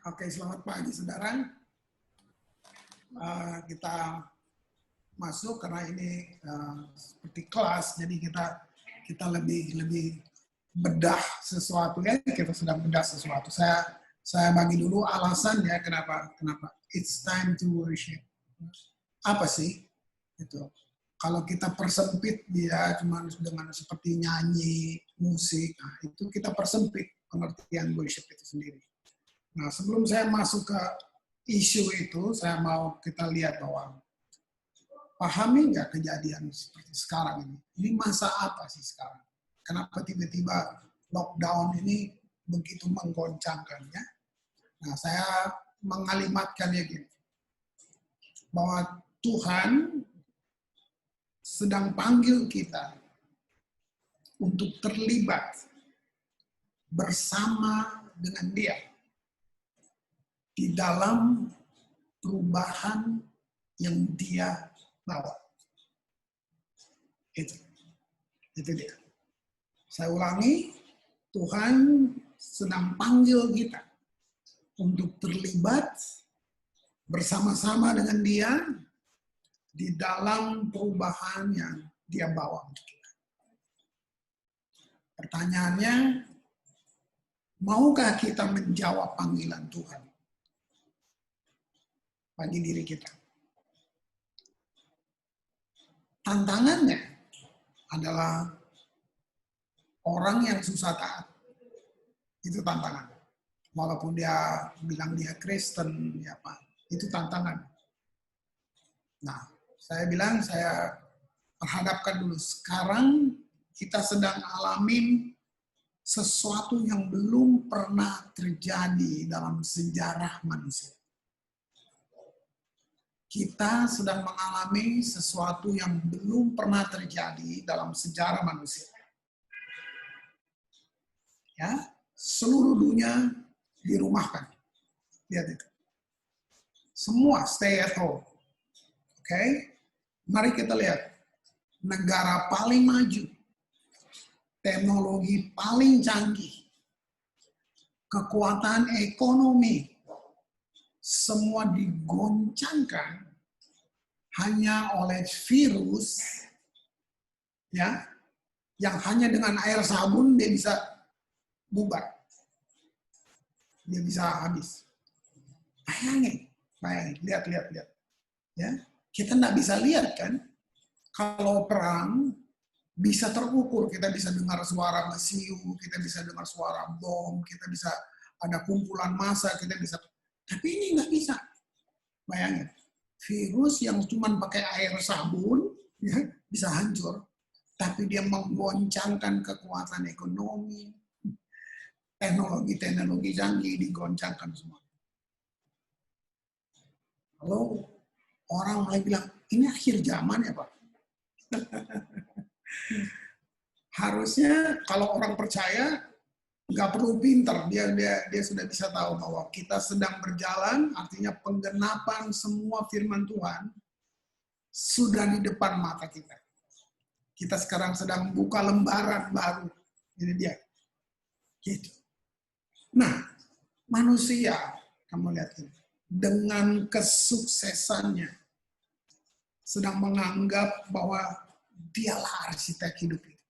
Oke, selamat pagi saudara. Kita masuk karena ini seperti kelas, jadi kita lebih bedah sesuatu ya. Kita sedang bedah sesuatu. Saya bagi dulu alasan ya kenapa it's time to worship. Apa sih itu? Kalau kita persempit dia cuma dengan seperti nyanyi, musik, nah itu kita persempit pengertian worship itu sendiri. Nah, sebelum saya masuk ke isu itu, saya mau kita lihat bahwa pahami nggak kejadian seperti sekarang ini? Ini masa apa sih sekarang? Kenapa tiba-tiba lockdown ini begitu menggoncangkannya? Nah, saya mengalimatkannya gini, bahwa Tuhan sedang panggil kita untuk terlibat bersama dengan Dia di dalam perubahan yang Dia bawa. Itu dia. Saya ulangi, Tuhan sedang panggil kita untuk terlibat bersama-sama dengan Dia di dalam perubahan yang Dia bawa untuk kita. Pertanyaannya, maukah kita menjawab panggilan Tuhan bagi diri kita? Tantangannya adalah orang yang susah taat. Itu tantangan. Walaupun dia bilang dia Kristen, ya Pak, itu tantangan. Nah, saya perhadapkan dulu. Sekarang kita sedang alamin sesuatu yang belum pernah terjadi dalam sejarah manusia. Kita sedang mengalami sesuatu yang belum pernah terjadi dalam sejarah manusia. Ya, seluruh dunia dirumahkan. Lihat itu. Semua stay at home. Oke? Mari kita lihat. Negara paling maju, teknologi paling canggih, kekuatan ekonomi, semua digoncangkan hanya oleh virus ya, yang hanya dengan air sabun dia bisa bubar. Dia bisa habis. Bayangin, lihat. Ya, kita nggak bisa lihat kan, kalau perang bisa terukur, kita bisa dengar suara mesiu, kita bisa dengar suara bom, kita bisa ada kumpulan massa, kita bisa. Tapi ini nggak bisa. Bayangin, virus yang cuma pakai air sabun ya, bisa hancur, tapi dia menggoncangkan kekuatan ekonomi, teknologi canggih digoncangkan semua. Lalu orang mulai bilang, ini akhir zaman ya Pak? Harusnya kalau orang percaya nggak perlu pinter, dia sudah bisa tahu bahwa kita sedang berjalan, artinya penggenapan semua firman Tuhan sudah di depan mata kita. Kita sekarang sedang buka lembaran baru. Ini dia. Gitu. Nah, manusia, kamu lihat ini, dengan kesuksesannya sedang menganggap bahwa dialah arsitek hidup itu.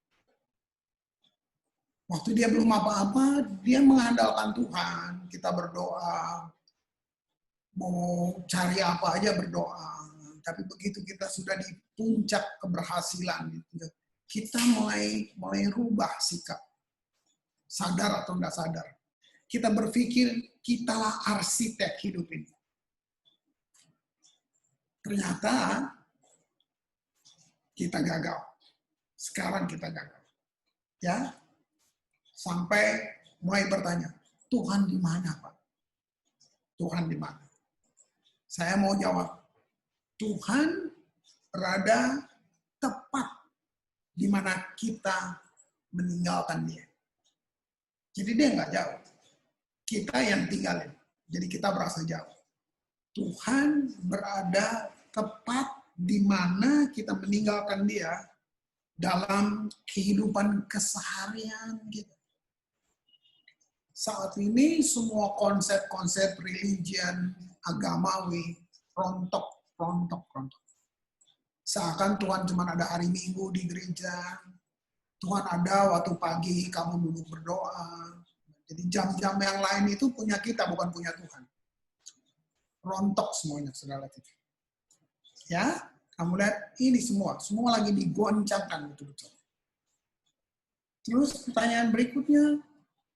Waktu dia belum apa-apa, dia mengandalkan Tuhan. Kita berdoa, mau cari apa aja berdoa. Tapi begitu kita sudah di puncak keberhasilan, kita mulai rubah sikap. Sadar atau enggak sadar. Kita berpikir, kitalah arsitek hidup ini. Ternyata, kita gagal. Sekarang kita gagal. Ya, sampai mulai bertanya, Tuhan di mana, Pak? Tuhan di mana? Saya mau jawab, Tuhan berada tepat di mana kita meninggalkan Dia. Jadi Dia nggak jauh. Kita yang tinggalin. Jadi kita berasa jauh. Tuhan berada tepat di mana kita meninggalkan Dia dalam kehidupan keseharian kita. Saat ini semua konsep-konsep religion, agamawi, rontok. Seakan Tuhan cuma ada hari Minggu di gereja, Tuhan ada waktu pagi kamu duduk berdoa. Jadi jam-jam yang lain itu punya kita, bukan punya Tuhan. Rontok semuanya, saudara. Ya, kamu lihat ini semua lagi digoncangkan betul-betul. Terus pertanyaan berikutnya,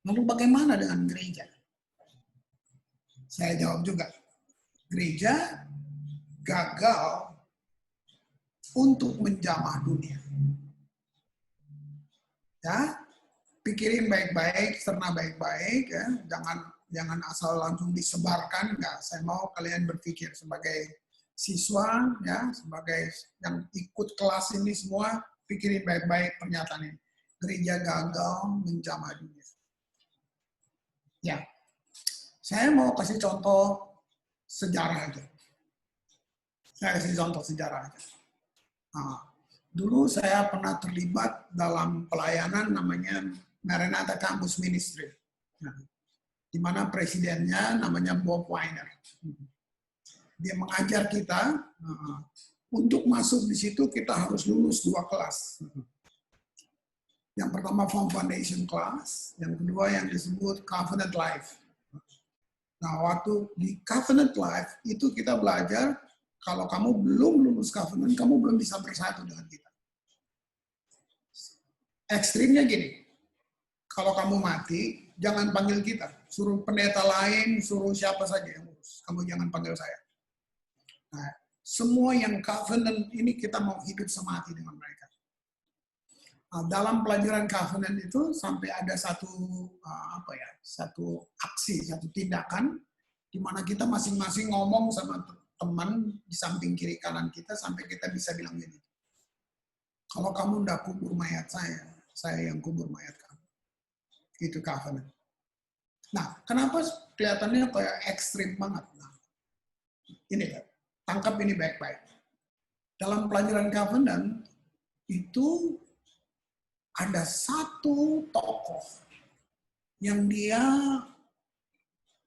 lalu bagaimana dengan gereja? Saya jawab juga, gereja gagal untuk menjamah dunia. Ya, pikirin baik-baik, cerna baik-baik, ya. Jangan asal langsung disebarkan. Enggak, saya mau kalian berpikir sebagai siswa, ya, sebagai yang ikut kelas ini semua, pikirin baik-baik pernyataan ini. Gereja gagal menjamah dunia. Ya, saya mau kasih contoh sejarah aja. Saya kasih contoh sejarah aja. Nah, dulu saya pernah terlibat dalam pelayanan namanya Maranatha Campus Ministry, di mana presidennya namanya Bob Weiner. Dia mengajar kita, untuk masuk di situ kita harus lulus 2 kelas. Yang pertama Foundation Class, yang kedua yang disebut Covenant Life. Nah, waktu di Covenant Life itu kita belajar, kalau kamu belum lulus Covenant, kamu belum bisa bersatu dengan kita. Ekstrimnya gini, kalau kamu mati, jangan panggil kita. Suruh pendeta lain, suruh siapa saja yang urus. Kamu jangan panggil saya. Nah, semua yang covenant ini kita mau hidup semati dengan mereka. Nah, dalam pelajaran covenant itu sampai ada satu aksi, satu tindakan di mana kita masing-masing ngomong sama teman di samping kiri kanan kita sampai kita bisa bilang gini. Kalau kamu ndak kubur mayat saya yang kubur mayat kamu. Itu covenant. Nah, kenapa kelihatannya kayak ekstrim banget? Nah, ini kan. Tangkap ini baik-baik. Dalam pelajaran covenant, itu ada satu tokoh yang dia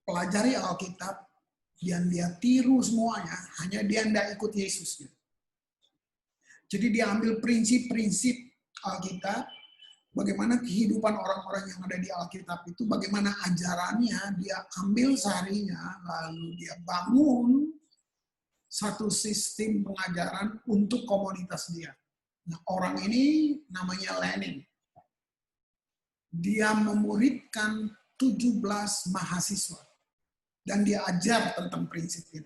pelajari Alkitab, dan dia tiru semuanya, hanya dia tidak ikut Yesus. Jadi dia ambil prinsip-prinsip Alkitab, bagaimana kehidupan orang-orang yang ada di Alkitab itu, bagaimana ajarannya, dia ambil seharinya, lalu dia bangun satu sistem pengajaran untuk komunitas dia. Nah, orang ini namanya Lenin. Dia memuridkan 17 mahasiswa. Dan dia ajar tentang prinsip ini.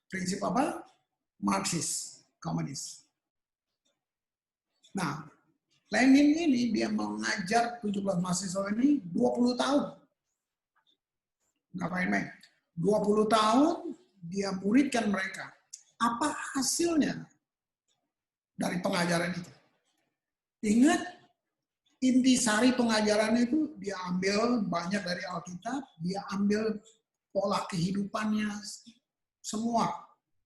Prinsip apa? Marxis, komunis. Nah, Lenin ini dia mengajar 17 mahasiswa ini 20 tahun. Nggak main-main. 20 tahun dia muridkan mereka. Apa hasilnya dari pengajaran itu? Ingat, intisari pengajaran itu dia ambil banyak dari Alkitab, dia ambil pola kehidupannya, semua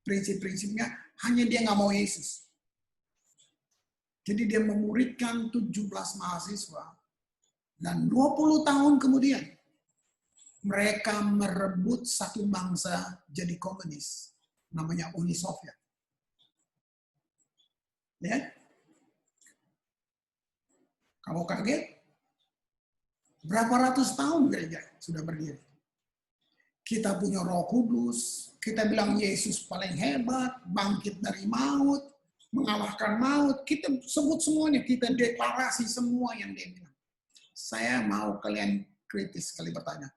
prinsip-prinsipnya, hanya dia nggak mau Yesus. Jadi dia memuridkan 17 mahasiswa, dan 20 tahun kemudian, mereka merebut satu bangsa jadi komunis, namanya Uni Soviet. Ya? Kamu kaget? Berapa ratus tahun gereja sudah berdiri? Kita punya Roh Kudus, kita bilang Yesus paling hebat, bangkit dari maut, mengalahkan maut, kita sebut semuanya, kita deklarasi semua yang dia bilang. Saya mau kalian kritis sekali bertanya,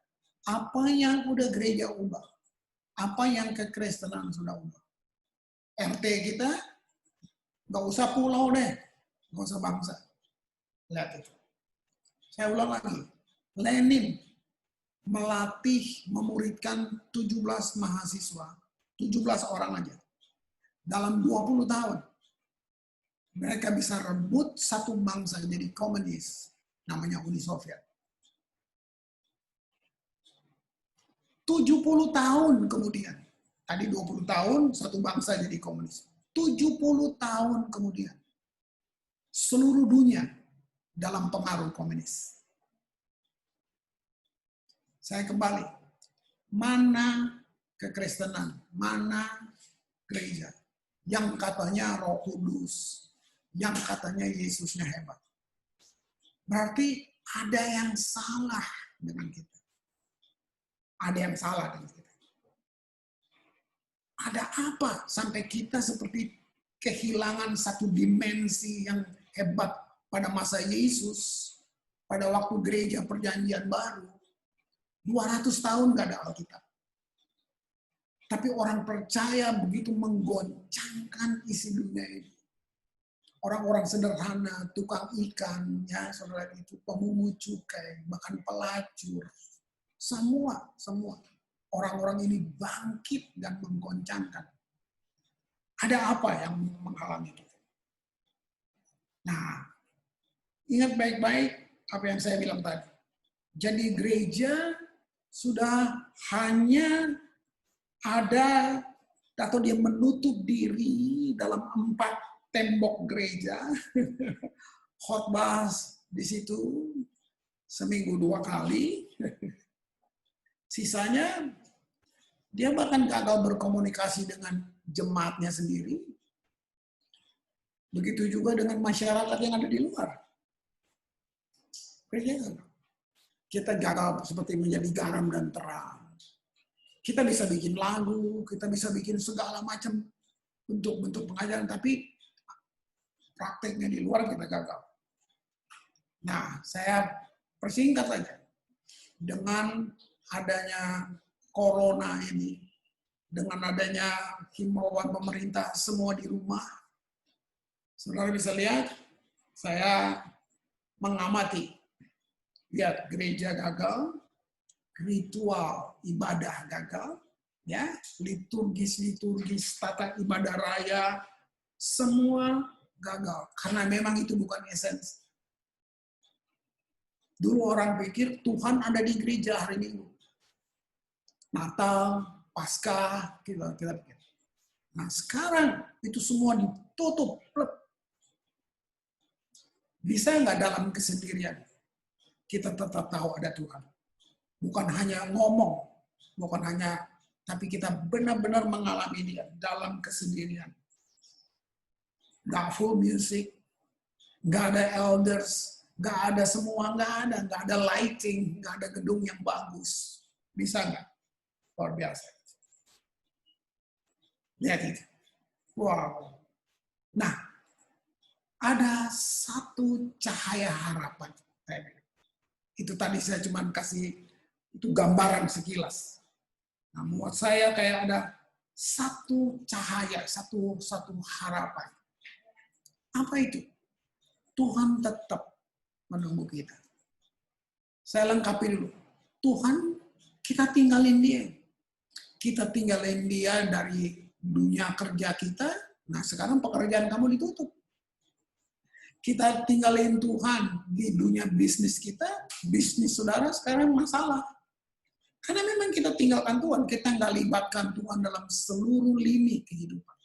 apa yang udah gereja ubah? Apa yang kekristenan sudah ubah? RT kita, nggak usah pulau deh, nggak usah bangsa. Lihat itu. Saya ulang lagi, Lenin melatih, memuridkan 17 mahasiswa, 17 orang aja. Dalam 20 tahun, mereka bisa rebut satu bangsa jadi komunis, namanya Uni Soviet. 70 tahun kemudian, tadi 20 tahun, satu bangsa jadi komunis. 70 tahun kemudian, seluruh dunia dalam pengaruh komunis. Saya kembali. Mana kekristenan? Mana gereja? Yang katanya Roh Kudus, yang katanya Yesusnya hebat. Berarti ada yang salah dengan kita. Ada yang salah dengan kita. Ada apa sampai kita seperti kehilangan satu dimensi yang hebat pada masa Yesus, pada waktu gereja perjanjian baru. 200 tahun gak ada Alkitab. Tapi orang percaya begitu menggoncangkan isi dunia ini. Orang-orang sederhana, tukang ikan, ya saudara itu, pemungut cukai, bahkan pelacur. Semua. Orang-orang ini bangkit dan menggoncangkan. Ada apa yang menghalangi kita? Nah, ingat baik-baik apa yang saya bilang tadi. Jadi gereja sudah hanya ada atau dia menutup diri dalam 4 tembok gereja, khotbah di situ seminggu 2 kali. Sisanya dia bahkan gagal berkomunikasi dengan jemaatnya sendiri. Begitu juga dengan masyarakat yang ada di luar. Kita gagal seperti menjadi garam dan terang. Kita bisa bikin lagu, kita bisa bikin segala macam bentuk-bentuk pengajaran, tapi prakteknya di luar kita gagal. Nah, saya persingkat saja. Dengan adanya corona ini, dengan adanya himbauan pemerintah semua di rumah, saudara bisa lihat, saya mengamati. Lihat, gereja gagal, ritual ibadah gagal, ya, liturgis, tata ibadah raya, semua gagal. Karena memang itu bukan esensi. Dulu orang pikir Tuhan ada di gereja hari Minggu. Natal, Paskah, kita pikir. Nah sekarang itu semua ditutup. Bisa nggak dalam kesendirian kita tetap tahu ada Tuhan? Bukan hanya ngomong, bukan hanya, tapi kita benar-benar mengalami dia dalam kesendirian. Nggak full music, nggak ada elders, nggak ada semua, nggak ada lighting, nggak ada gedung yang bagus. Bisa nggak? Luar biasa. Lihat itu. Wow. Nah, ada satu cahaya harapan. Itu tadi saya cuma kasih itu gambaran sekilas. Nah, buat saya kayak ada satu cahaya, satu harapan. Apa itu? Tuhan tetap menunggu kita. Saya lengkapi dulu. Tuhan, kita tinggalin dia. Kita tinggalin dia dari dunia kerja kita. Nah, sekarang pekerjaan kamu ditutup. Kita tinggalin Tuhan di dunia bisnis kita, bisnis saudara sekarang masalah. Karena memang kita tinggalkan Tuhan, kita nggak libatkan Tuhan dalam seluruh lini kehidupan.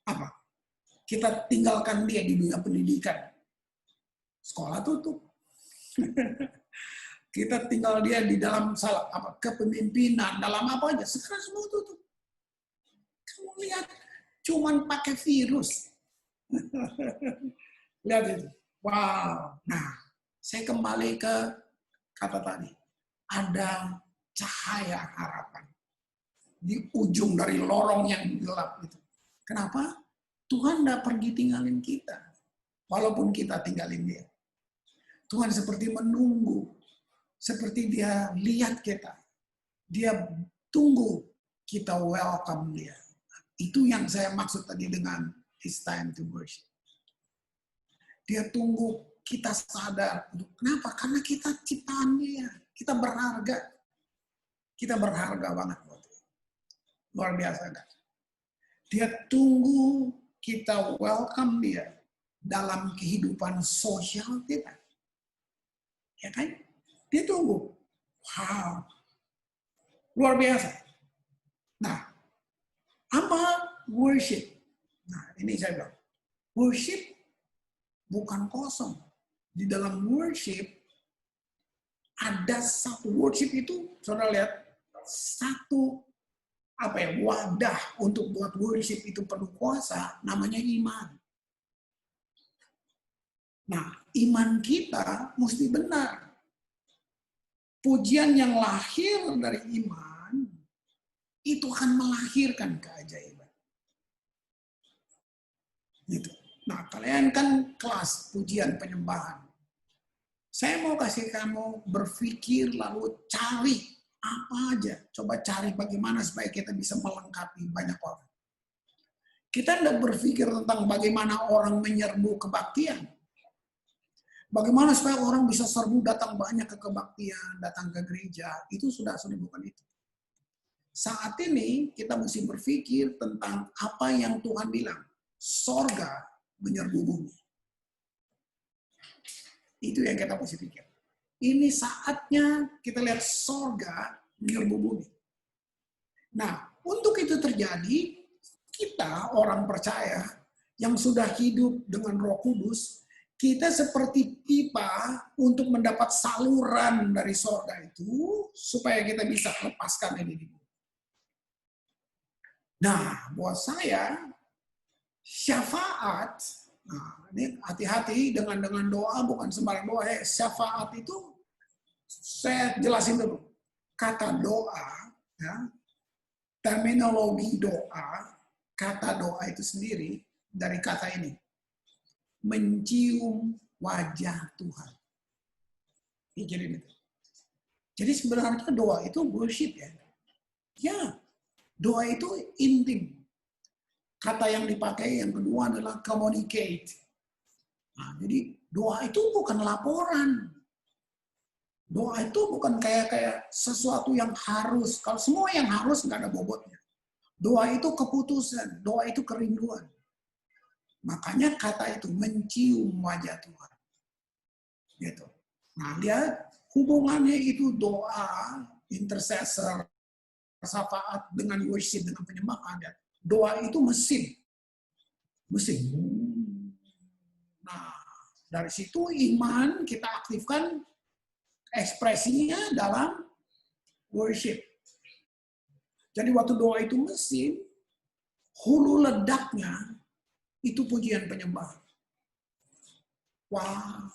Apa? Kita tinggalkan dia di dunia pendidikan. Sekolah tutup. Kita tinggal dia di dalam kepemimpinan, dalam apa aja. Sekarang semua tutup. Kamu lihat, cuman pakai virus. Lihat itu. Wow. Nah, saya kembali ke kata tadi. Ada cahaya harapan. Di ujung dari lorong yang gelap itu. Kenapa? Tuhan tidak pergi tinggalin kita. Walaupun kita tinggalin dia. Tuhan seperti menunggu. Seperti dia lihat kita. Dia tunggu kita welcome dia. Itu yang saya maksud tadi dengan it's time to worship. Dia tunggu kita sadar. Kenapa? Karena kita ciptaan dia. Kita berharga. Kita berharga banget. Luar biasa kan? Dia tunggu kita welcome dia dalam kehidupan sosial kita. Ya kan? Dia tunggu. Wow. Luar biasa. Nah, apa worship? Nah, ini saya bilang. Worship bukan kosong. Di dalam worship ada satu worship itu, saudara lihat, satu wadah untuk buat worship itu penuh kuasa, namanya iman. Nah, iman kita mesti benar. Pujian yang lahir dari iman itu akan melahirkan keajaiban. Gitu. Nah, kalian kan kelas pujian penyembahan. Saya mau kasih kamu berpikir lalu cari apa aja. Coba cari bagaimana supaya kita bisa melengkapi banyak orang. Kita tidak berpikir tentang bagaimana orang menyerbu kebaktian. Bagaimana supaya orang bisa serbu datang banyak ke kebaktian, datang ke gereja. Itu sudah bukan itu. Saat ini kita mesti berpikir tentang apa yang Tuhan bilang. Sorga menyerbu bumi. Itu yang kita mesti pikir. Ini saatnya kita lihat sorga menyerbu bumi. Nah, untuk itu terjadi, kita orang percaya yang sudah hidup dengan Roh Kudus, kita seperti pipa untuk mendapat saluran dari sorga itu, supaya kita bisa lepaskan ini di bumi. Nah, buat saya, syafaat, nah ini hati-hati dengan doa, bukan sembarang doa. Syafaat itu, saya jelasin dulu. Kata doa, ya, terminologi doa, kata doa itu sendiri dari kata ini. Mencium wajah Tuhan. Jadi sebenarnya doa itu worship ya. Ya, doa itu intim. Kata yang dipakai yang kedua adalah communicate. Nah, jadi doa itu bukan laporan. Doa itu bukan kayak sesuatu yang harus. Kalau semua yang harus nggak ada bobotnya. Doa itu keputusan, doa itu kerinduan. Makanya kata itu mencium wajah Tuhan. Gitu. Nah, lihat hubungannya itu doa, intercessor, syafaat dengan worship, dengan penyembahan. Doa itu mesin. Nah, dari situ iman kita aktifkan ekspresinya dalam worship. Jadi waktu doa itu mesin, hulu ledaknya itu pujian penyembahan. Wah.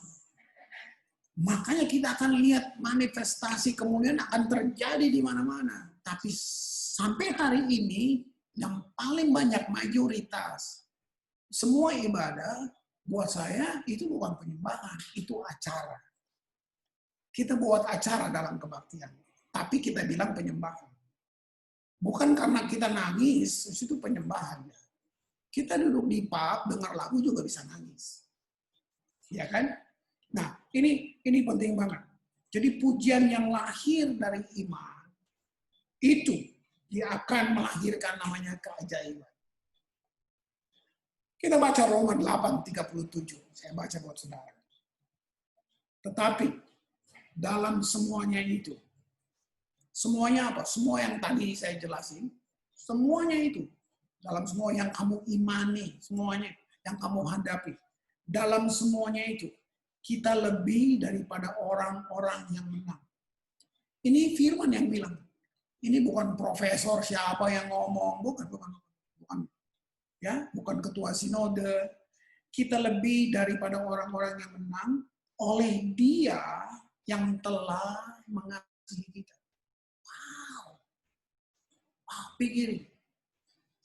Makanya kita akan lihat manifestasi kemuliaan akan terjadi di mana-mana. Tapi sampai hari ini yang paling banyak mayoritas semua ibadah buat saya itu bukan penyembahan, itu acara. Kita buat acara dalam kebaktian, tapi kita bilang penyembahan. Bukan karena kita nangis, itu penyembahan. Kita duduk di pub, dengar lagu juga bisa nangis. Ya kan? Nah, ini penting banget. Jadi pujian yang lahir dari iman, itu dia akan melahirkan namanya keajaiban. Kita baca Roma 8:37. Saya baca buat saudara. Tetapi, dalam semuanya itu, semuanya apa? Semua yang tadi saya jelasin, semuanya itu. Dalam semua yang kamu imani, semuanya yang kamu hadapi. Dalam semuanya itu, kita lebih daripada orang-orang yang menang. Ini firman yang bilang. Ini bukan profesor siapa yang ngomong, bukan. Ya, bukan ketua sinode. Kita lebih daripada orang-orang yang menang oleh Dia yang telah mengasihi kita. Wow, pikirin.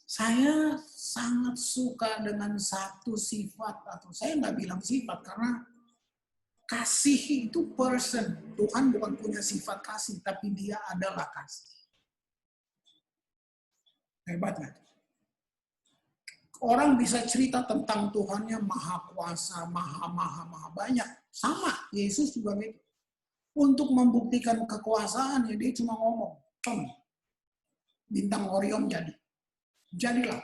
Saya sangat suka dengan satu sifat, atau saya nggak bilang sifat karena kasih itu person. Tuhan bukan punya sifat kasih, tapi Dia adalah kasih. Hebat nggak? Orang bisa cerita tentang Tuhannya maha kuasa, maha banyak. Sama, Yesus juga gitu. Untuk membuktikan kekuasaannya, dia cuma ngomong, bintang Orion jadi. Jadilah.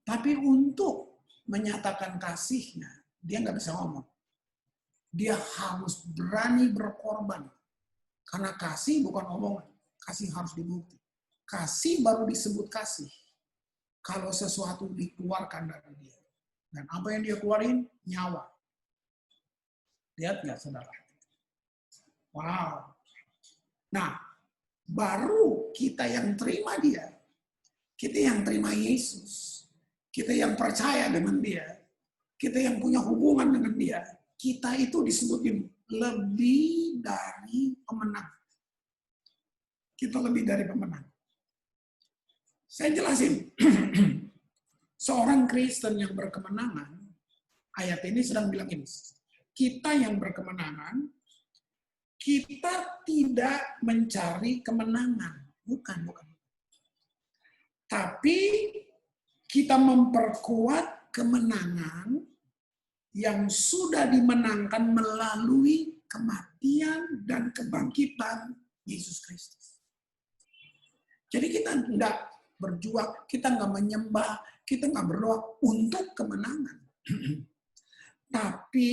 Tapi untuk menyatakan kasihnya, dia nggak bisa ngomong. Dia harus berani berkorban. Karena kasih bukan omongan. Kasih harus dibukti. Kasih baru disebut kasih. Kalau sesuatu dikeluarkan dari dia. Dan apa yang dia keluarin? Nyawa. Lihat nggak saudara? Wow. Nah, baru kita yang terima dia. Kita yang terima Yesus. Kita yang percaya dengan dia. Kita yang punya hubungan dengan dia. Kita itu disebutin lebih dari pemenang. Kita lebih dari pemenang. Saya jelasin. Seorang Kristen yang berkemenangan, ayat ini sedang bilang ini. Kita yang berkemenangan, kita tidak mencari kemenangan. Bukan. Tapi kita memperkuat kemenangan yang sudah dimenangkan melalui kematian dan kebangkitan Yesus Kristus. Jadi kita enggak berjuang, kita enggak menyembah, kita enggak berdoa untuk kemenangan. Tapi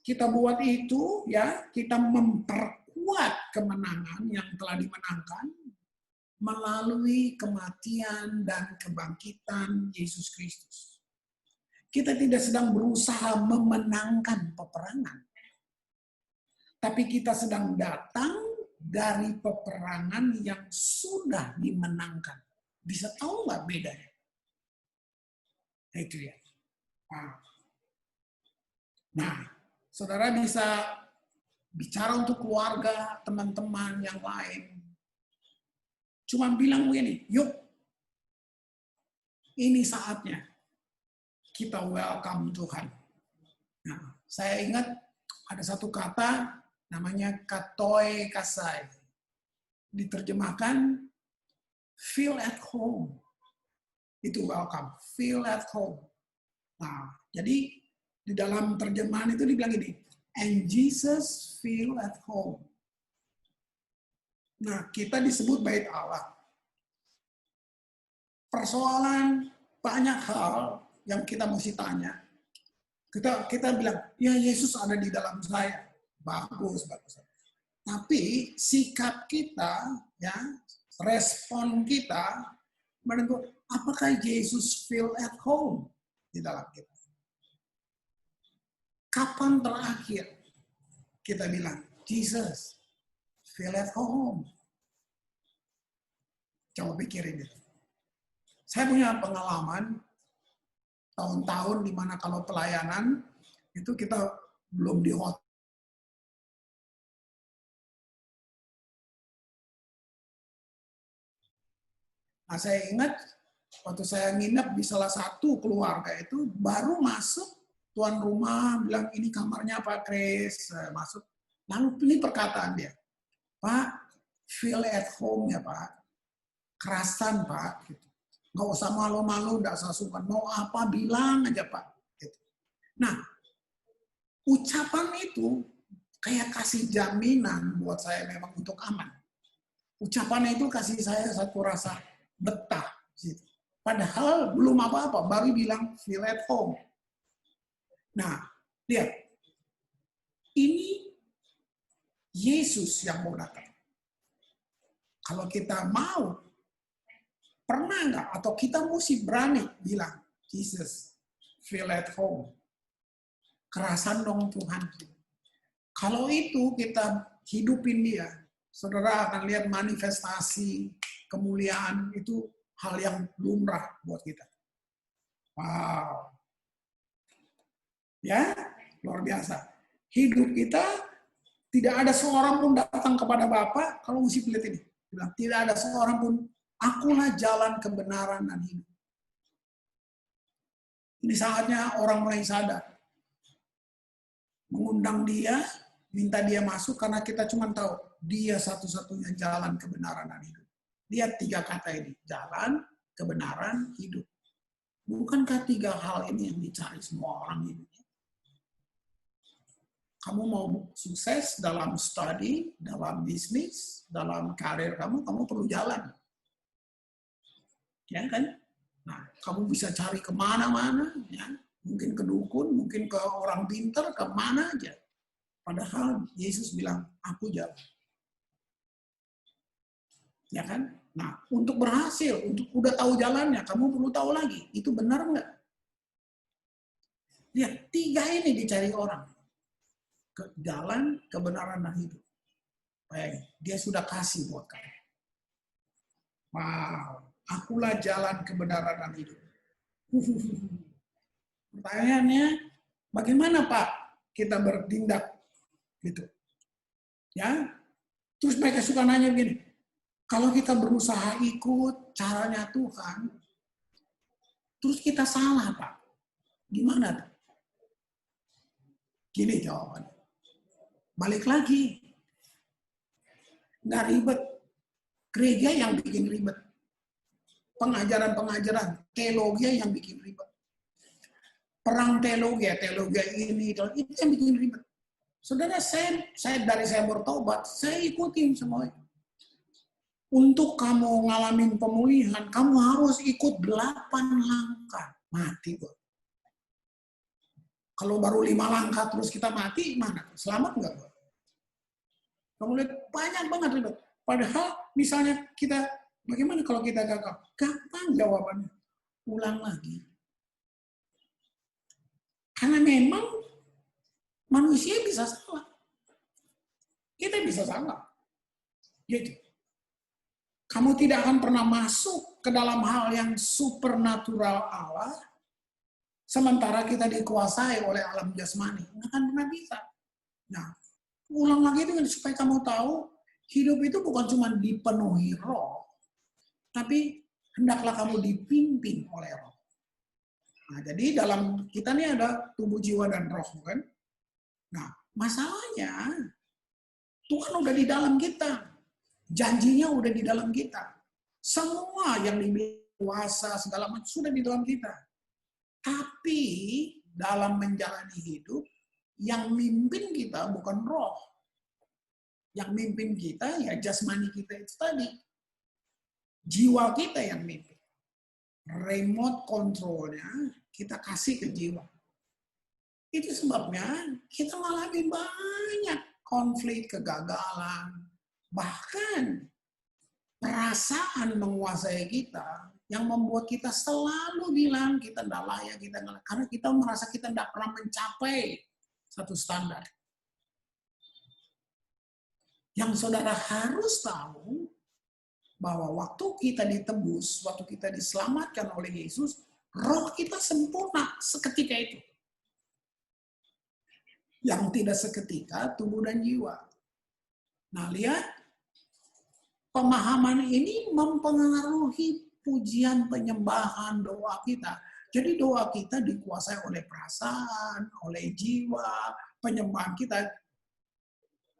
kita buat itu ya, kita memperkuat kemenangan yang telah dimenangkan melalui kematian dan kebangkitan Yesus Kristus. Kita tidak sedang berusaha memenangkan peperangan. Tapi kita sedang datang dari peperangan yang sudah dimenangkan. Bisa tahu nggak bedanya? Itu ya. Nah, saudara bisa bicara untuk keluarga, teman-teman yang lain. Cuma bilang begini, yuk, ini saatnya kita welcome Tuhan. Nah, saya ingat ada satu kata namanya katoi kasai. Diterjemahkan feel at home. Itu welcome, feel at home. Nah, jadi di dalam terjemahan itu dibilang ini, and Jesus feel at home. Nah, kita disebut bait Allah. Persoalan banyak hal yang kita mesti tanya. Kita bilang, ya Yesus ada di dalam saya. Bagus. Tapi sikap kita, ya, respon kita, menurut apakah Yesus feel at home di dalam kita? Kapan terakhir kita bilang, Jesus feel at home? Coba pikirin itu. Saya punya pengalaman tahun-tahun di mana kalau pelayanan itu kita belum di hotel. Nah, saya ingat waktu saya nginep di salah satu keluarga itu baru masuk tuan rumah bilang ini kamarnya Pak Kris, masuk. Lalu ini perkataan dia, Pak, feel at home ya Pak. Kerasan Pak, gitu. Nggak usah malu-malu, nggak usah sungkan. Mau apa bilang aja Pak. Gitu. Nah, ucapan itu kayak kasih jaminan buat saya memang untuk aman. Ucapan itu kasih saya satu rasa betah. Gitu. Padahal belum apa-apa, baru bilang feel at home. Nah, lihat. Ini Yesus yang mau datang. Kalau kita mau, pernah nggak? Atau kita mesti berani bilang, Jesus, feel at home. Kerasan dong Tuhan. Kalau itu kita hidupin dia, saudara akan lihat manifestasi kemuliaan itu hal yang lumrah buat kita. Wow. Ya, luar biasa. Hidup kita tidak ada seorang pun datang kepada Bapa, kalau mesti lihat ini. Bilang, tidak ada seorang pun, akulah jalan kebenaran dan hidup. Ini saatnya orang mulai sadar. Mengundang dia, minta dia masuk, karena kita cuma tahu, dia satu-satunya jalan kebenaran dan hidup. Lihat 3 kata ini, jalan, kebenaran, hidup. Bukankah 3 hal ini yang dicari semua orang ini? Kamu mau sukses dalam study, dalam bisnis, dalam karir kamu perlu jalan. Ya kan? Nah, kamu bisa cari kemana-mana, ya. Mungkin ke dukun, mungkin ke orang pintar, kemana aja. Padahal Yesus bilang, aku jalan. Ya kan? Nah, untuk berhasil, untuk udah tahu jalannya, kamu perlu tahu lagi, itu benar nggak? Ya, 3 ini dicari orang. ke jalan kebenaran dan hidup. Bayangin, dia sudah kasih buat kamu. Wow, akulah jalan kebenaran dan hidup. Pertanyaannya, bagaimana Pak kita bertindak gitu? Ya, terus mereka suka nanya begini, kalau kita berusaha ikut caranya Tuhan, terus kita salah Pak, gimana tuh? Gini jawabannya, balik lagi, nggak ribet, gereja yang bikin ribet, pengajaran-pengajaran, teologi yang bikin ribet, perang teologi ini, itu yang bikin ribet. Saudara, saya dari saya bertobat, saya ikutin semua itu. Untuk kamu ngalamin pemulihan, kamu harus ikut 8 langkah. Mati kok. Kalau baru 5 langkah terus kita mati, mana? Selamat nggak? Kamu lihat banyak banget ribet. Padahal misalnya kita, bagaimana kalau kita gagal? Gampang jawabannya. Ulang lagi. Karena memang manusia bisa salah. Kita bisa salah. Gitu. Kamu tidak akan pernah masuk ke dalam hal yang supernatural Allah, sementara kita dikuasai oleh alam jasmani. Nggak akan pernah bisa. Nah, ulang lagi itu supaya kamu tahu, hidup itu bukan cuma dipenuhi roh, tapi hendaklah kamu dipimpin oleh roh. Nah, jadi dalam kita ini ada tubuh, jiwa, dan roh, kan? Nah, masalahnya Tuhan udah di dalam kita. Janjinya udah di dalam kita. Semua yang dibilang kuasa, segala macam sudah di dalam kita. Tapi dalam menjalani hidup, yang mimpin kita bukan roh. Yang mimpin kita ya jasmani kita itu tadi. Jiwa kita yang mimpin. Remote controlnya kita kasih ke jiwa. Itu sebabnya kita mengalami banyak konflik, kegagalan, bahkan perasaan menguasai kita yang membuat kita selalu bilang kita tidak layak, kita nggak layak, karena kita merasa kita tidak pernah mencapai satu standar. Yang saudara harus tahu bahwa waktu kita ditebus, waktu kita diselamatkan oleh Yesus, roh kita sempurna seketika itu. Yang tidak seketika tubuh dan jiwa. Nah, lihat, pemahaman ini mempengaruhi pujian, penyembahan, doa kita. Jadi doa kita dikuasai oleh perasaan, oleh jiwa, penyembahan kita.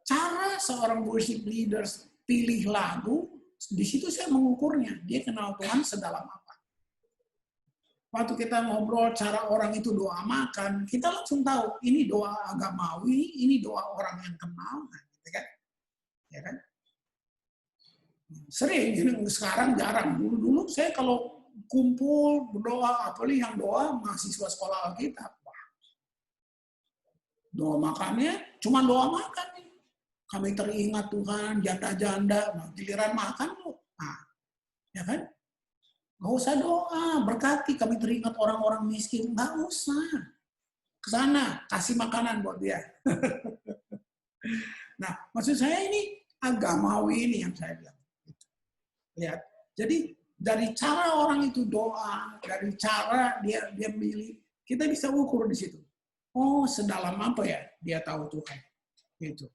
Cara seorang worship leaders pilih lagu, di situ saya mengukurnya. Dia kenal Tuhan sedalam apa. Waktu kita ngobrol cara orang itu doa makan, kita langsung tahu ini doa agamawi, ini doa orang yang kenal, gitu kan? Ya kan? Sering, sekarang jarang. Dulu saya kalau kumpul berdoa, apalagi yang doa mahasiswa sekolah Alkitab. Doa makannya cuma doa makan nih. Kami teringat Tuhan, janda-janda, giliran makan loh. Nah, ya kan? Nggak usah doa, berkati kami teringat orang-orang miskin. Nggak usah. Ke sana, kasih makanan buat dia. Nah, maksud saya ini agamawi ini yang saya bilang. Lihat, jadi dari cara orang itu doa, dari cara dia milih, kita bisa ukur di situ. Oh, sedalam apa ya dia tahu Tuhan. Gitu.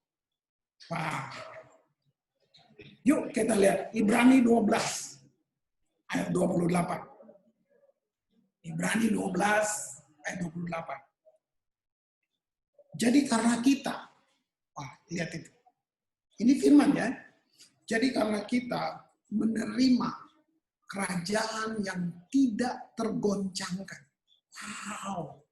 Wah. Yuk kita lihat Ibrani 12. Ayat 28. Ibrani 12 ayat 28. Jadi karena kita, wah, lihat itu. Ini firman ya. Jadi karena kita menerima kerajaan yang tidak tergoncangkan. Wow.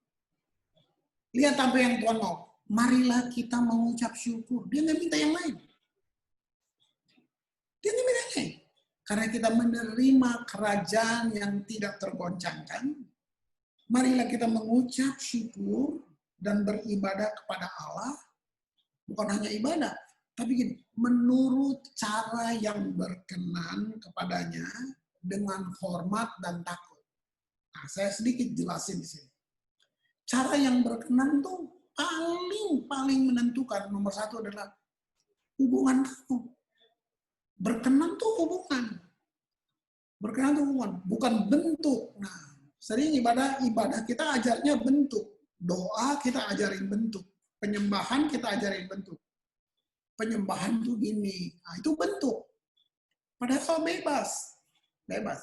Lihat apa yang Tuhan mau. Marilah kita mengucap syukur. Dia nggak minta yang lain. Dia nggak minta yang lain. Karena kita menerima kerajaan yang tidak tergoncangkan, marilah kita mengucap syukur dan beribadah kepada Allah, bukan hanya ibadah, tapi gini, menurut cara yang berkenan kepadanya dengan hormat dan takut. Nah, saya sedikit jelasin di sini. Cara yang berkenan tuh paling menentukan nomor satu adalah hubungan kamu. Berkenan tuh hubungan. Berkenan tuh hubungan, bukan bentuk. Nah, sering ibadah kita ajarnya bentuk. Doa kita ajarin bentuk. Penyembahan kita ajarin bentuk. Penyembahan tuh gini. Nah, itu bentuk. Padahal bebas. Bebas.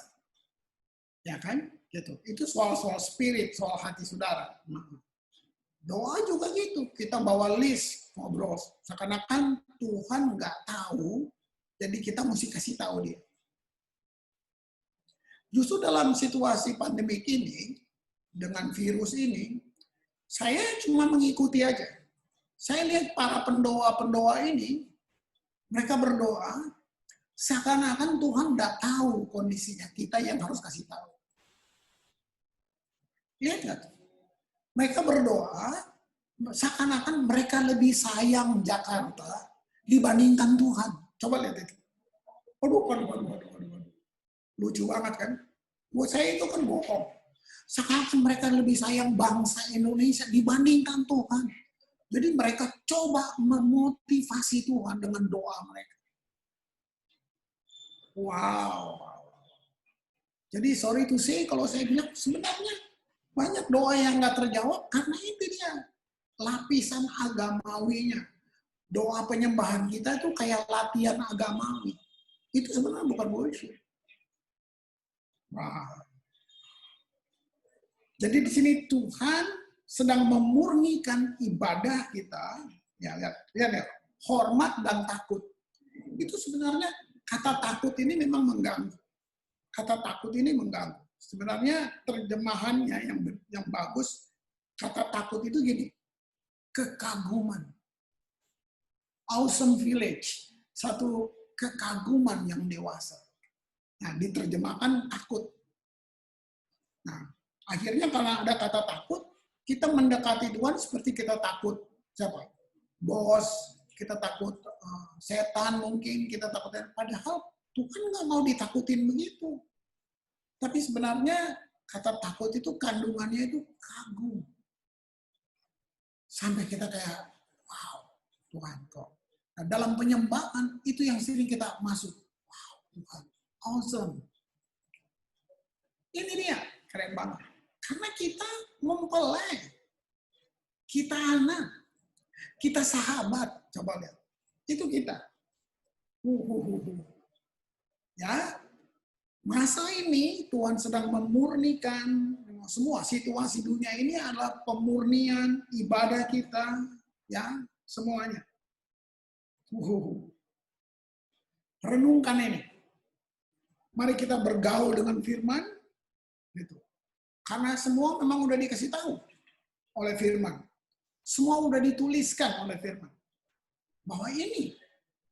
Ya kan? Gitu. Itu soal spirit, soal hati saudara. Nah, doa juga gitu. Kita bawa list, ngobrol. Seakan-akan Tuhan nggak tahu, jadi kita mesti kasih tahu dia. Justru dalam situasi pandemik ini, dengan virus ini, saya cuma mengikuti aja. Saya lihat para pendoa-pendoa ini, mereka berdoa, seakan-akan Tuhan nggak tahu kondisinya, kita yang harus kasih tahu. Lihat nggak? Mereka berdoa, seakan-akan mereka lebih sayang Jakarta dibandingkan Tuhan. Coba lihat itu. Waduh. Lucu banget kan? Buat saya itu kan bohong. Seakan mereka lebih sayang bangsa Indonesia dibandingkan Tuhan. Jadi mereka coba memotivasi Tuhan dengan doa mereka. Wow. Jadi sorry to say kalau saya bilang sebenarnya banyak doa yang nggak terjawab karena itu dia lapisan agamawinya. Doa penyembahan kita itu kayak latihan agamawi. Itu sebenarnya bukan worship. Nah, jadi di sini Tuhan sedang memurnikan ibadah kita. Ya, lihat, hormat dan takut. Itu sebenarnya kata takut ini memang mengganggu. Kata takut ini mengganggu. Sebenarnya terjemahannya yang bagus, kata takut itu gini, kekaguman. Awesome village, satu kekaguman yang dewasa. Nah, diterjemahkan takut. Nah, akhirnya kalau ada kata takut, kita mendekati Tuhan seperti kita takut siapa? Bos, kita takut setan mungkin, kita takut. Padahal Tuhan nggak mau ditakutin begitu. Tapi sebenarnya kata takut itu kandungannya itu kagum. Sampai kita kayak, wow, Tuhan kok. Nah, dalam penyembahan itu yang sering kita masuk. Wow, Tuhan, awesome. Ini dia, keren banget. Karena kita mempelai. Kita anak. Kita sahabat. Coba lihat. Itu kita. Ya, masa ini Tuhan sedang memurnikan semua situasi dunia ini adalah pemurnian ibadah kita. Ya, semuanya. Renungkan ini. Mari kita bergaul dengan firman. Gitu. Karena semua memang udah dikasih tahu oleh firman. Semua udah dituliskan oleh firman. Bahwa ini,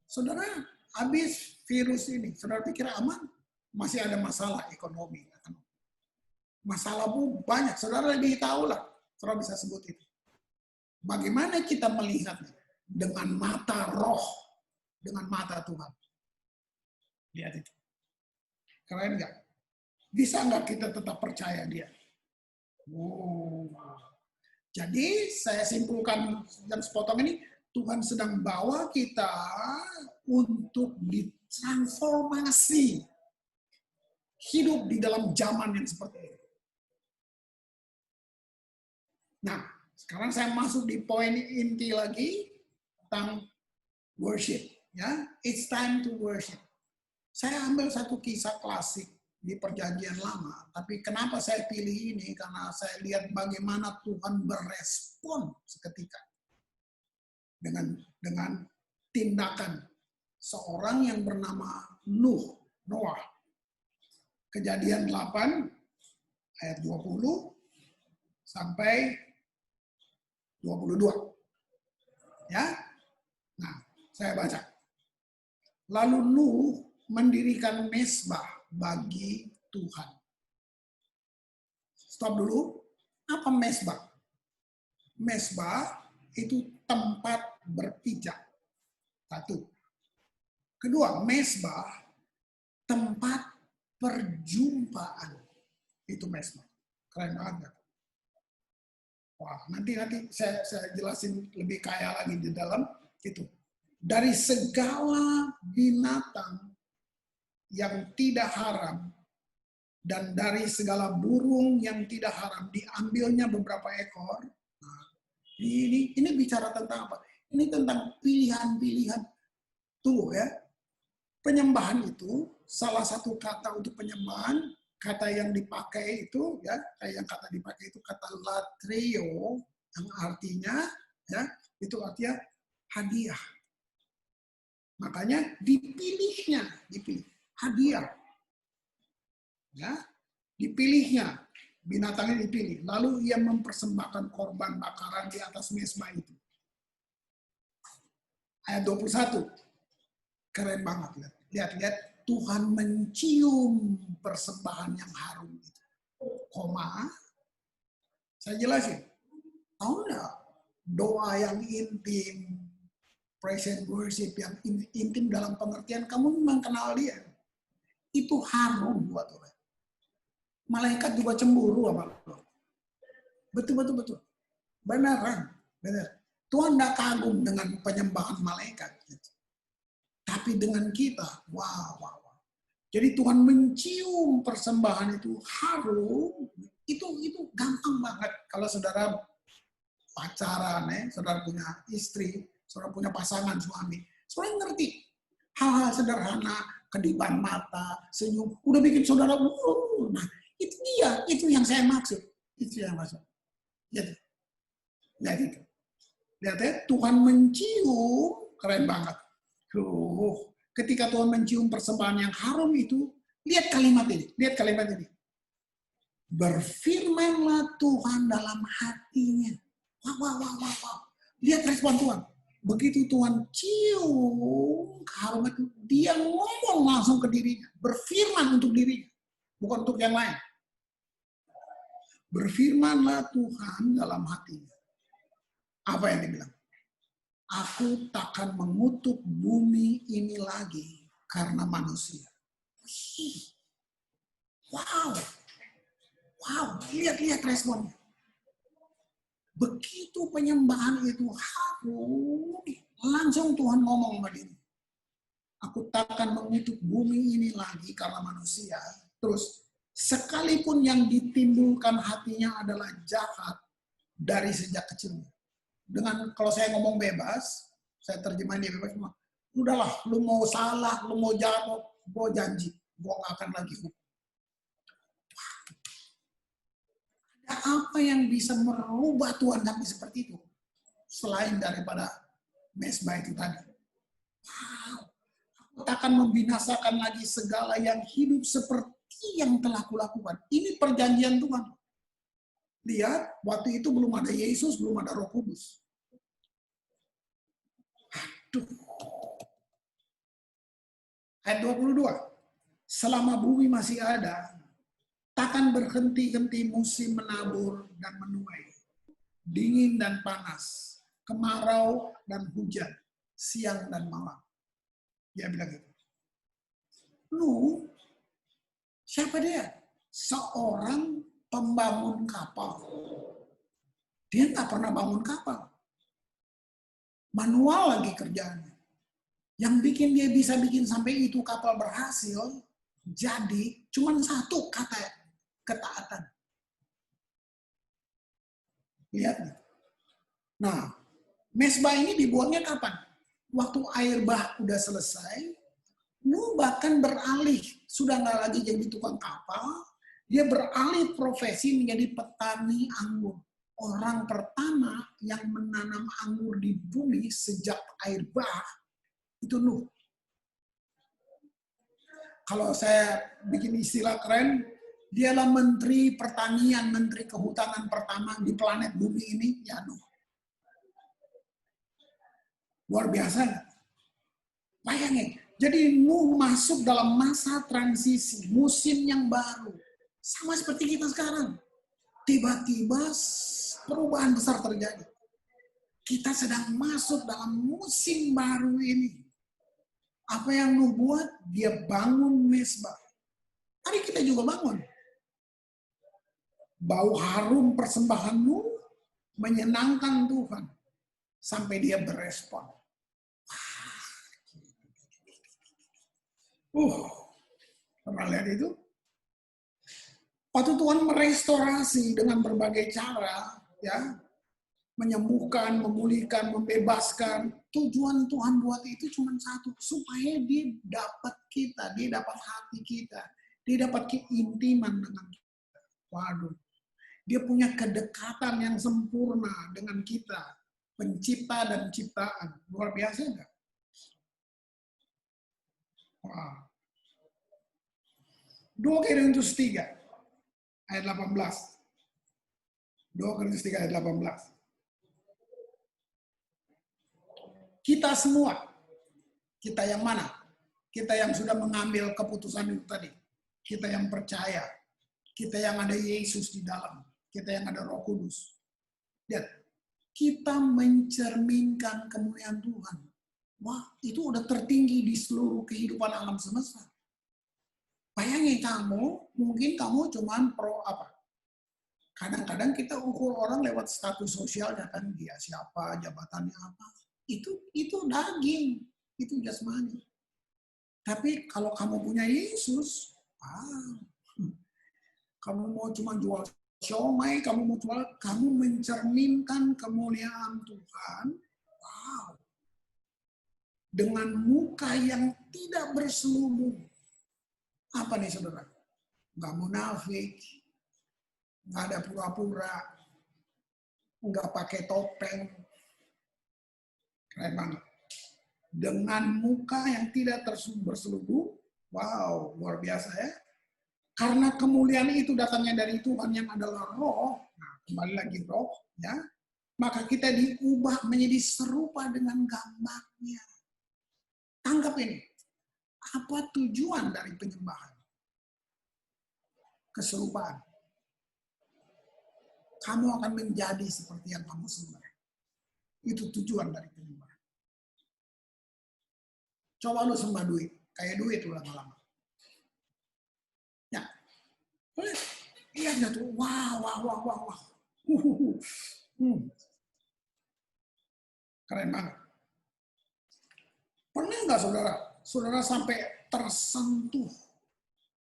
saudara, habis virus ini, saudara pikir aman? Masih ada masalah ekonomi. Masalah banyak, saudara lebih tahu lah. Saudara bisa sebut itu. Bagaimana kita melihatnya? Dengan mata roh. Dengan mata Tuhan. Lihat itu. Keren nggak? Bisa nggak kita tetap percaya dia? Jadi saya simpulkan dan sepotong ini, Tuhan sedang bawa kita untuk ditransformasi. Hidup di dalam zaman yang seperti ini. Nah, sekarang saya masuk di poin inti lagi tentang worship. Ya, it's time to worship. Saya ambil satu kisah klasik di Perjanjian Lama, tapi kenapa saya pilih ini? Karena saya lihat bagaimana Tuhan berespon seketika dengan tindakan seorang yang bernama Noah. Kejadian 8 ayat 20 sampai 22. Ya. Nah, saya baca. Lalu Nuh mendirikan mezbah bagi Tuhan. Stop dulu. Apa mezbah? Mezbah itu tempat berpijak. Satu. Kedua, mezbah tempat perjumpaan. Itu mezbah. Keren banget. Wah, nanti saya jelasin lebih kaya lagi di dalam itu. Dari segala binatang yang tidak haram dan dari segala burung yang tidak haram diambilnya beberapa ekor. Nah, ini bicara tentang apa? Ini tentang pilihan-pilihan tuh ya. Penyembahan itu salah satu kata untuk penyembahan, kata yang dipakai itu ya, yang kata dipakai itu kata latrio yang artinya ya, itu artinya hadiah. Makanya dipilih hadiah. Ya, dipilihnya, binatangnya dipilih. Lalu ia mempersembahkan korban bakaran di atas mezbah itu. Ayat 21. Keren banget. Lihat, Tuhan mencium persembahan yang harum itu. Koma, saya jelasin. Tahu nggak? Doa yang intim, praise and worship yang intim dalam pengertian kamu memang kenal dia. Itu harum buat Tuhan. Malaikat juga cemburu sama lo. Betul. Beneran. Tuhan tidak kagum dengan penyembahan malaikat. Tapi dengan kita, wow. Jadi Tuhan mencium persembahan itu harum, itu gampang banget. Kalau saudara pacaran, saudara punya istri, saudara punya pasangan suami, saudara ngerti hal-hal sederhana, kedipan mata, senyum, udah bikin saudara, nah itu dia, itu yang saya maksud, Lihat itu. Lihat ya, Tuhan mencium, keren banget. Ketika Tuhan mencium persembahan yang harum itu, lihat kalimat ini. Berfirmanlah Tuhan dalam hatinya. Wow. Lihat respon Tuhan. Begitu Tuhan cium keharuman itu, dia ngomong langsung ke dirinya. Berfirman untuk dirinya, bukan untuk yang lain. Berfirmanlah Tuhan dalam hatinya. Apa yang dibilang? Aku takkan mengutuk bumi ini lagi karena manusia. Wow, lihat responnya. Begitu penyembahan itu harum, langsung Tuhan ngomong sama diri. Aku takkan mengutuk bumi ini lagi karena manusia. Terus, sekalipun yang ditimbulkan hatinya adalah jahat dari sejak kecilnya. Dengan kalau saya ngomong bebas, saya terjemahin dia bebas, udahlah, lu mau salah, lu mau jahat, gue janji, gue gak akan lagi hukum. Ada apa yang bisa merubah Tuhan sampai seperti itu? Selain daripada mezbah itu tadi. Wow, aku takkan membinasakan lagi segala yang hidup seperti yang telah kulakukan. Ini perjanjian Tuhan. Lihat, waktu itu belum ada Yesus, belum ada Roh Kudus. Aduh. Ayat 22. Selama bumi masih ada, takkan berhenti-henti musim menabur dan menuai. Dingin dan panas, kemarau dan hujan, siang dan malam. Dia bilang gitu. Lu, siapa dia? Seorang pembangun kapal. Dia nggak pernah bangun kapal. Manual lagi kerjaannya. Yang bikin dia bisa bikin sampai itu kapal berhasil, jadi cuma satu kata ketaatan. Lihat. Nah, mezbah ini dibuatnya kapan? Waktu air bah udah selesai, Nuh bahkan beralih, sudah nggak lagi jadi tukang kapal, dia beralih profesi menjadi petani anggur. Orang pertama yang menanam anggur di bumi sejak air bah, itu Nuh. Kalau saya bikin istilah keren, dialah menteri pertanian, menteri kehutanan pertama di planet bumi ini, ya Nuh. Luar biasa nggak? Bayangin, jadi Nuh masuk dalam masa transisi, musim yang baru. Sama seperti kita sekarang. Tiba-tiba perubahan besar terjadi. Kita sedang masuk dalam musim baru ini. Apa yang Nuh buat? Dia bangun mezbah. Hari kita juga bangun. Bau harum persembahan Nuh menyenangkan Tuhan sampai dia berespon. Pernah lihat itu? Waktu Tuhan merestorasi dengan berbagai cara, ya, menyembuhkan, memulihkan, membebaskan. Tujuan Tuhan buat itu cuma satu, supaya dia dapat kita, dia dapat hati kita, dia dapat keintiman dengan kita. Waduh, dia punya kedekatan yang sempurna dengan kita, pencipta dan ciptaan. Luar biasa enggak? Wow. 2 Korintus 3 ayat 18. 2 Korintus 3 ayat 18. Kita semua, kita yang mana? Kita yang sudah mengambil keputusan itu tadi. Kita yang percaya. Kita yang ada Yesus di dalam. Kita yang ada Roh Kudus. Lihat, kita mencerminkan kemuliaan Tuhan. Wah, itu udah tertinggi di seluruh kehidupan alam semesta. Bayangin kamu, mungkin kamu cuman pro apa? Kadang-kadang kita ukur orang lewat status sosialnya kan, dia siapa, jabatannya apa. Itu daging, itu jasmani. Tapi kalau kamu punya Yesus, kamu mau cuma jual siomay, kamu mencerminkan kemuliaan Tuhan. Wow. Dengan muka yang tidak berselubung. Apa nih saudara? Nggak munafik, nggak ada pura-pura, nggak pakai topeng. Keren banget. Dengan muka yang tidak berselubung, wow, luar biasa ya. Karena kemuliaan itu datangnya dari Tuhan yang adalah roh, nah, kembali lagi roh, ya, maka kita diubah menjadi serupa dengan gambarnya. Tangkap ini. Apa tujuan dari penyembahan? Keserupaan. Kamu akan menjadi seperti yang kamu sembah. Itu tujuan dari penyembahan. Coba lu sembah duit, kayak duit lu lama-lama. Ya, lihat nggak tuh? Wow. Keren banget. Pernah nggak saudara sampai tersentuh,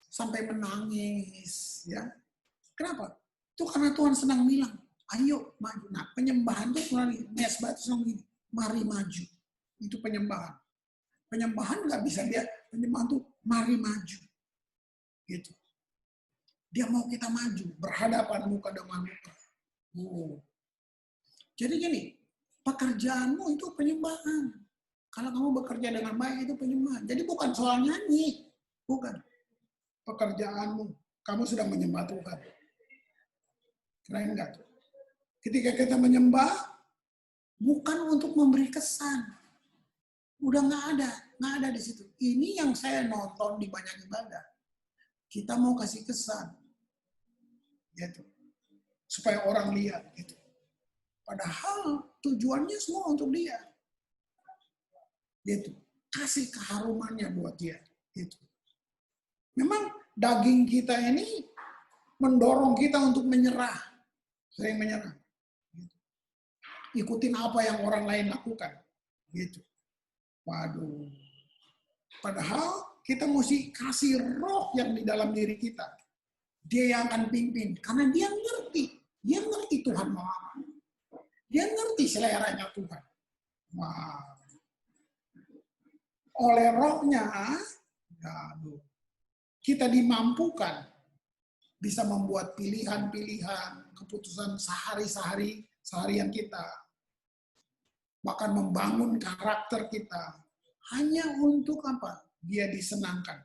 sampai menangis, ya? Kenapa? Itu karena Tuhan senang bilang, ayo maju. Nah, penyembahan itu mesbah itu senang begini, mari maju. Itu penyembahan. Penyembahan nggak bisa dia, penyembahan itu mari maju. Gitu. Dia mau kita maju, berhadapan muka dengan muka. Jadi gini, pekerjaanmu itu penyembahan. Kalau kamu bekerja dengan baik itu penyembahan. Jadi bukan soal nyanyi, bukan. Pekerjaanmu, kamu sedang menyembah Tuhan. Keren enggak? Ketika kita menyembah, bukan untuk memberi kesan. Udah nggak ada di situ. Ini yang saya nonton di banyak ibadah. Kita mau kasih kesan, gitu, supaya orang lihat, gitu. Padahal tujuannya semua untuk dia. Gitu. Kasih keharumannya buat dia. Gitu. Memang daging kita ini mendorong kita untuk menyerah. Sering menyerah. Gitu. Ikutin apa yang orang lain lakukan. Gitu. Waduh. Padahal kita mesti kasih roh yang di dalam diri kita. Dia yang akan pimpin. Karena dia ngerti. Dia ngerti Tuhan mau apa. Dia ngerti seleranya Tuhan. Wow. Oleh rohnya, kita dimampukan bisa membuat pilihan-pilihan, keputusan seharian kita. Bahkan membangun karakter kita. Hanya untuk apa? Dia disenangkan.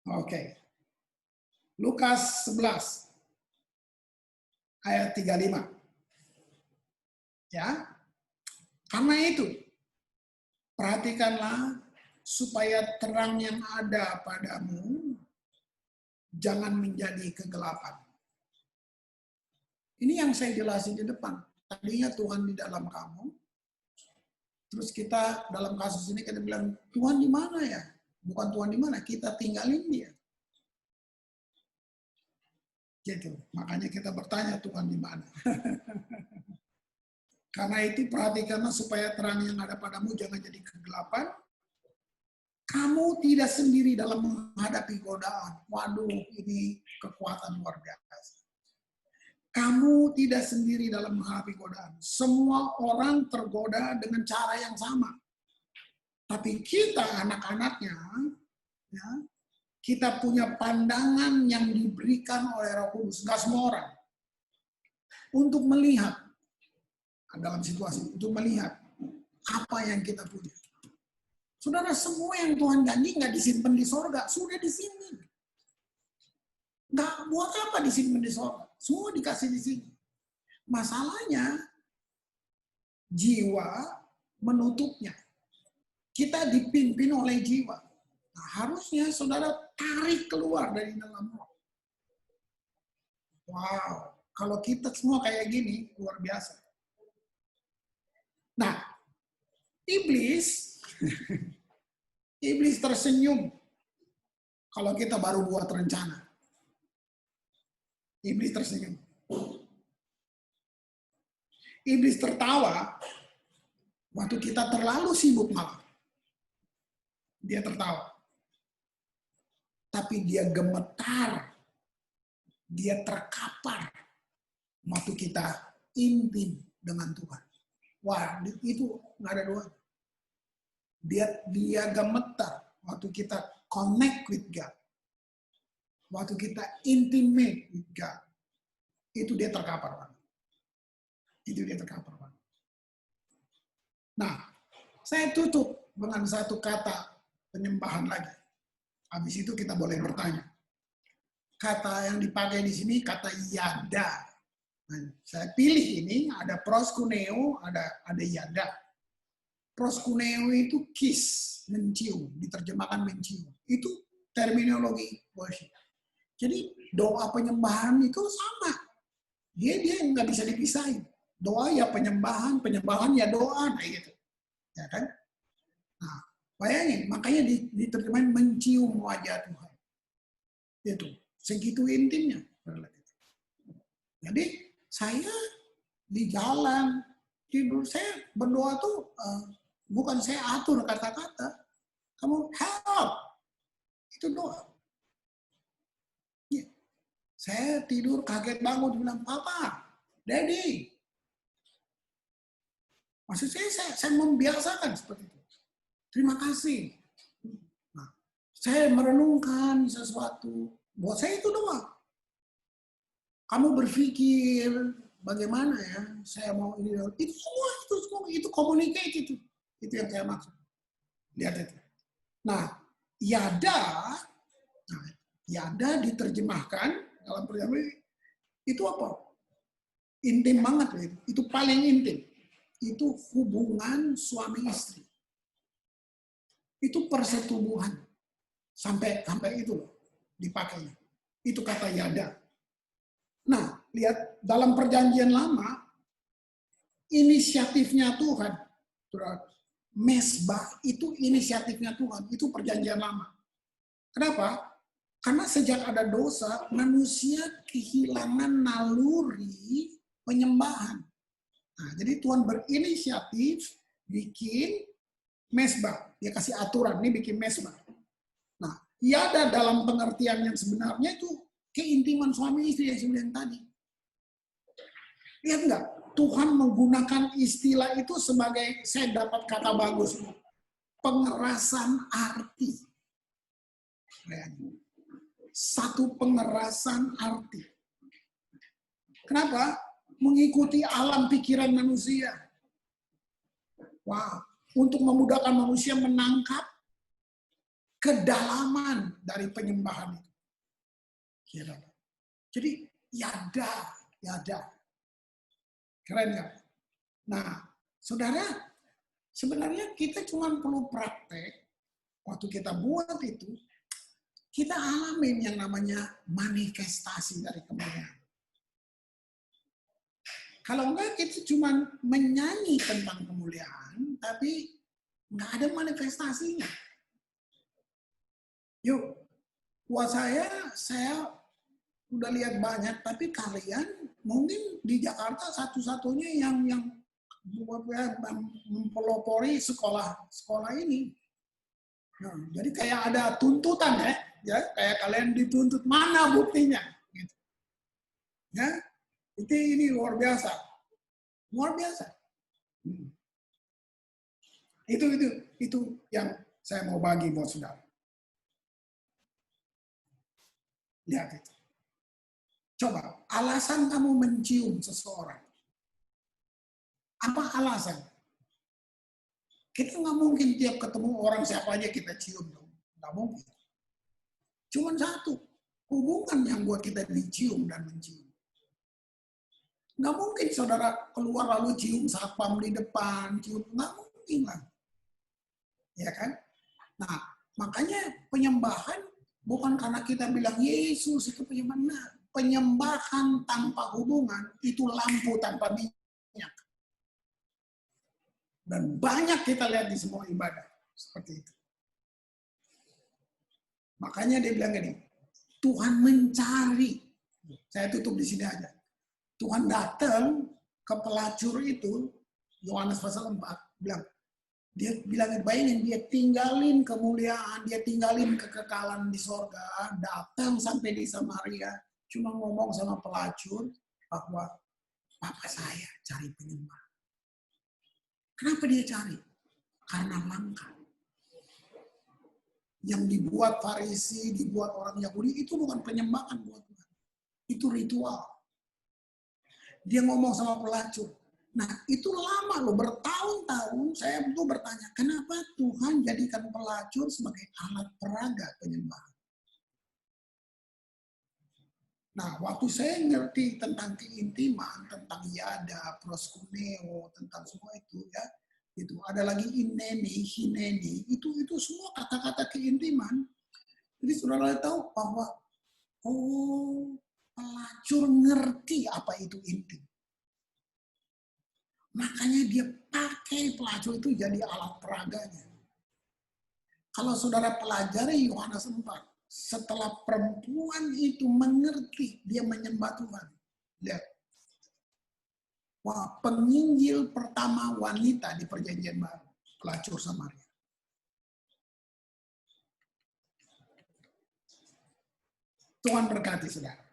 Oke. Lukas 11 ayat 35. Ya. Karena itu, perhatikanlah supaya terang yang ada padamu jangan menjadi kegelapan. Ini yang saya jelasin di depan. Tadinya Tuhan di dalam kamu. Terus kita dalam kasus ini kita bilang, Tuhan di mana ya? Bukan Tuhan di mana, kita tinggalin dia. Gitu. Makanya kita bertanya, Tuhan di mana? Karena itu perhatikanlah supaya terang yang ada padamu jangan jadi kegelapan. Kamu tidak sendiri dalam menghadapi godaan. Waduh, ini kekuatan luar biasa. Kamu tidak sendiri dalam menghadapi godaan. Semua orang tergoda dengan cara yang sama. Tapi kita anak-anaknya, ya, kita punya pandangan yang diberikan oleh Roh Kudus. Nggak semua orang. Untuk melihat, dalam situasi, untuk melihat apa yang kita punya. Saudara, semua yang Tuhan janji nggak disimpan di sorga, sudah di sini. Nggak buat apa disimpan di sorga, semua dikasih di sini. Masalahnya, jiwa menutupnya. Kita dipimpin oleh jiwa. Nah, harusnya saudara tarik keluar dari dalam roh. Wow, kalau kita semua kayak gini, luar biasa. Nah, iblis tersenyum kalau kita baru buat rencana. Iblis tersenyum. Iblis tertawa waktu kita terlalu sibuk malah. Dia tertawa. Tapi dia gemetar. Dia terkapar waktu kita intim dengan Tuhan. Wah, itu nggak ada dua. Dia gemetar waktu kita connect with God. Waktu kita intimate with God. Itu dia terkapar banget. Itu dia terkapar banget. Nah, saya tutup dengan satu kata penyembahan lagi. Habis itu kita boleh bertanya. Kata yang dipakai di sini kata yada. Nah, saya pilih ini ada proskuneo, ada yada. Proskuneo itu kiss, mencium, diterjemahkan mencium. Itu terminologi worship. Jadi doa penyembahan itu sama. Dia nggak bisa dipisahin. Doa ya penyembahan ya doa, nah gitu. Ya kan? Nah, bayangin, makanya diterjemahin mencium wajah Tuhan. Itu segitu intimnya. Jadi saya di jalan tidur, saya berdoa tuh bukan saya atur kata-kata. Kamu help, itu doa. Ya. Saya tidur kaget bangun bilang papa, daddy. Maksud saya membiasakan seperti itu. Terima kasih. Nah, saya merenungkan sesuatu. Buat saya itu doa. Kamu berpikir bagaimana ya? Saya mau ini. Itu semua itu communicate itu. Itu yang saya maksud. Lihat itu. Nah, yada diterjemahkan dalam perjanjian itu apa? Intim banget itu paling intim. Itu hubungan suami istri. Itu persetubuhan. Sampai itu loh dipakainya. Itu kata yada. Nah, lihat dalam perjanjian lama inisiatifnya Tuhan. Mesbah itu inisiatifnya Tuhan, itu perjanjian lama. Kenapa? Karena sejak ada dosa, manusia kehilangan naluri penyembahan. Nah, jadi Tuhan berinisiatif bikin mesbah. Dia kasih aturan, ini bikin mesbah. Nah, yada dalam pengertian yang sebenarnya itu keintiman suami istri yang sebenarnya tadi. Lihat enggak? Tuhan menggunakan istilah itu sebagai, saya dapat kata bagus, pengerasan arti. Satu pengerasan arti. Kenapa? Mengikuti alam pikiran manusia. Wow. Untuk memudahkan manusia menangkap kedalaman dari penyembahan itu. Jadi yada. Keren ya? Nah, saudara, sebenarnya kita cuma perlu praktek. Waktu kita buat itu, kita alamin yang namanya manifestasi dari kemuliaan. Kalau enggak, kita cuma menyanyi tentang kemuliaan, tapi nggak ada udah lihat banyak, tapi kalian mungkin di Jakarta satu-satunya yang mempelopori sekolah ini. Nah, jadi kayak ada tuntutan ya, kayak kalian dituntut, mana buktinya? Gitu. Ya, ini luar biasa, luar biasa. Itu yang saya mau bagi buat saudara. Lihat itu. Coba, alasan kamu mencium seseorang. Apa alasan? Kita nggak mungkin tiap ketemu orang siapa aja kita cium dong. Nggak mungkin. Cuma satu, hubungan yang buat kita dicium dan mencium. Nggak mungkin saudara keluar lalu cium satpam di depan, cium, nggak mungkin lah. Ya kan? Nah, makanya penyembahan bukan karena kita bilang Yesus itu penyembahan. Nah, penyembahan tanpa hubungan itu lampu tanpa minyak. Dan banyak kita lihat di semua ibadah seperti itu. Makanya dia bilang gini, Tuhan mencari. Saya tutup di sini aja. Tuhan datang ke pelacur itu, Yohanes pasal 4, dia bilang, bayangin, dia tinggalin kemuliaan, dia tinggalin kekekalan di sorga, datang sampai di Samaria, cuma ngomong sama pelacur bahwa Papa saya cari penyembah. Kenapa dia cari? Karena langka. Yang dibuat Farisi, dibuat orang Yahudi, itu bukan penyembahan buat Tuhan. Itu ritual. Dia ngomong sama pelacur. Nah, itu lama loh, bertahun-tahun saya tuh bertanya, kenapa Tuhan jadikan pelacur sebagai alat peraga penyembahan? Nah, waktu saya ngerti tentang keintiman, tentang yada, proskuneo, tentang semua itu ya, itu ada lagi ineni, hineni, itu semua kata-kata keintiman. Jadi saudara tahu bahwa pelacur ngerti apa itu intim. Makanya dia pakai pelacur itu jadi alat peraganya. Kalau saudara pelajari Yohanes 4, setelah perempuan itu mengerti, dia menyembah Tuhan. Lihat. Wah, penginjil pertama wanita di perjanjian baru, pelacur Samaria. Tuhan berkati saudara.